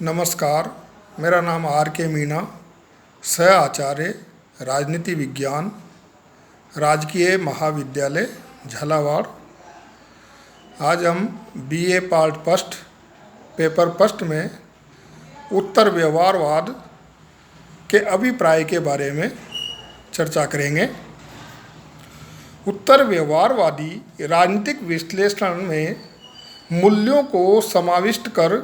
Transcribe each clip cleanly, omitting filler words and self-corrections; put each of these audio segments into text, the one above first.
नमस्कार, मेरा नाम R.K. मीणा, सह आचार्य राजनीति विज्ञान, राजकीय महाविद्यालय झालावाड़। आज हम BA part first paper first में उत्तर व्यवहारवाद के अभिप्राय के बारे में चर्चा करेंगे। उत्तर व्यवहारवादी राजनीतिक विश्लेषण में मूल्यों को समाविष्ट कर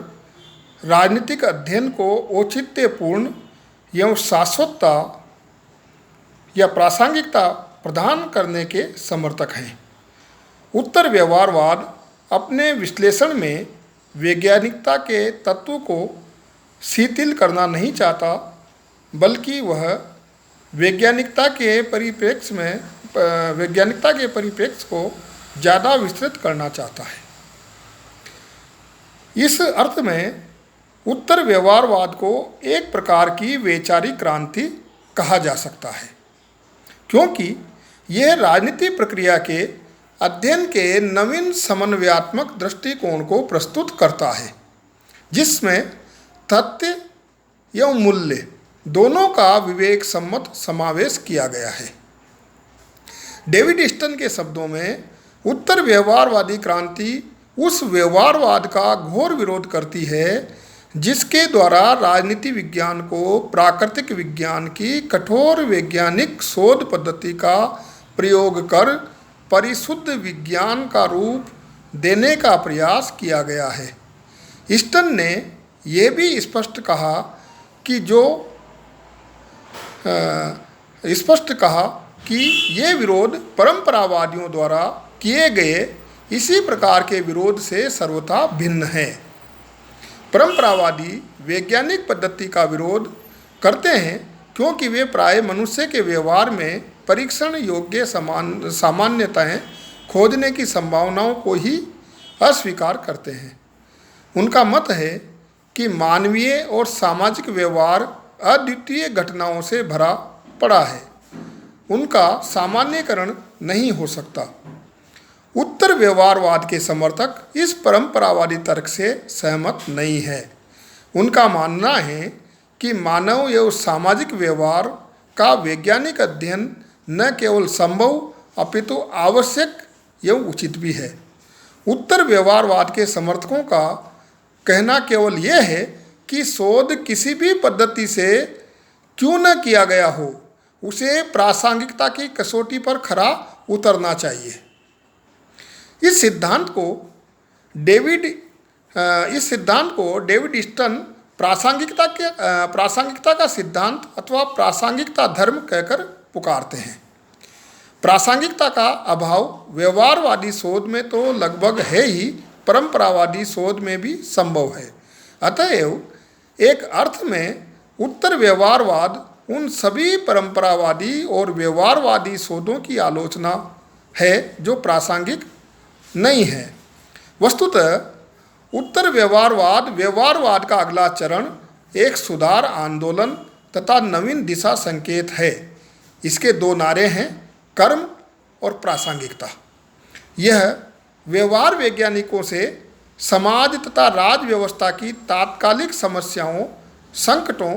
राजनीतिक अध्ययन को औचित्यपूर्ण एवं शाश्वतता या प्रासंगिकता प्रदान करने के समर्थक हैं। उत्तर व्यवहारवाद अपने विश्लेषण में वैज्ञानिकता के तत्व को शिथिल करना नहीं चाहता, बल्कि वह वैज्ञानिकता के परिप्रेक्ष्य को ज़्यादा विस्तृत करना चाहता है। इस अर्थ में उत्तर व्यवहारवाद को एक प्रकार की वैचारिक क्रांति कहा जा सकता है, क्योंकि यह राजनीति प्रक्रिया के अध्ययन के नवीन समन्वयात्मक दृष्टिकोण को प्रस्तुत करता है, जिसमें तथ्य एवं मूल्य दोनों का विवेक सम्मत समावेश किया गया है। डेविड ईस्टन के शब्दों में उत्तर व्यवहारवादी क्रांति उस व्यवहारवाद का घोर विरोध करती है जिसके द्वारा राजनीति विज्ञान को प्राकृतिक विज्ञान की कठोर वैज्ञानिक शोध पद्धति का प्रयोग कर परिशुद्ध विज्ञान का रूप देने का प्रयास किया गया है। ईस्टन ने यह भी स्पष्ट कहा कि ये विरोध परंपरावादियों द्वारा किए गए इसी प्रकार के विरोध से सर्वथा भिन्न है। परंपरावादी वैज्ञानिक पद्धति का विरोध करते हैं क्योंकि वे प्राय मनुष्य के व्यवहार में परीक्षण योग्य सामान्यताएं खोजने की संभावनाओं को ही अस्वीकार करते हैं। उनका मत है कि मानवीय और सामाजिक व्यवहार अद्वितीय घटनाओं से भरा पड़ा है, उनका सामान्यकरण नहीं हो सकता। उत्तर व्यवहारवाद के समर्थक इस परंपरावादी तर्क से सहमत नहीं है। उनका मानना है कि मानव एवं सामाजिक व्यवहार का वैज्ञानिक अध्ययन न केवल संभव अपितु आवश्यक एवं उचित भी है। उत्तर व्यवहारवाद के समर्थकों का कहना केवल यह है कि शोध किसी भी पद्धति से क्यों न किया गया हो, उसे प्रासंगिकता की कसौटी पर खरा उतरना चाहिए। इस सिद्धांत को डेविड ईस्टन प्रासंगिकता का सिद्धांत अथवा प्रासंगिकता धर्म कहकर पुकारते हैं। प्रासंगिकता का अभाव व्यवहारवादी शोध में तो लगभग है ही, परंपरावादी शोध में भी संभव है। अतएव एक अर्थ में उत्तर व्यवहारवाद उन सभी परंपरावादी और व्यवहारवादी शोधों की आलोचना है जो प्रासंगिक नहीं है। वस्तुतः उत्तर व्यवहारवाद का अगला चरण एक सुधार आंदोलन तथा नवीन दिशा संकेत है। इसके दो नारे हैं, कर्म और प्रासंगिकता। यह व्यवहार वैज्ञानिकों से समाज तथा राज व्यवस्था की तात्कालिक समस्याओं, संकटों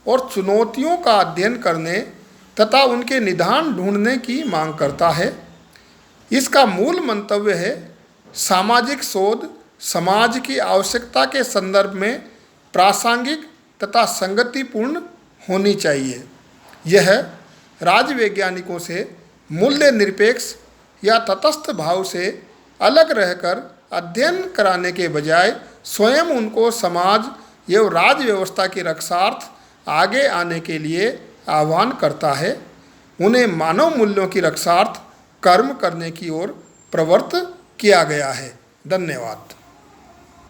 और चुनौतियों का अध्ययन करने तथा उनके निदान ढूंढने की मांग करता है। इसका मूल मंतव्य है सामाजिक शोध समाज की आवश्यकता के संदर्भ में प्रासंगिक तथा संगतिपूर्ण होनी चाहिए। यह राजवैज्ञानिकों से मूल्य निरपेक्ष या तटस्थ भाव से अलग रहकर अध्ययन कराने के बजाय स्वयं उनको समाज एवं राज व्यवस्था की रक्षार्थ आगे आने के लिए आह्वान करता है। उन्हें मानव मूल्यों की रक्षार्थ कर्म करने की ओर प्रवृत्त किया गया है। धन्यवाद।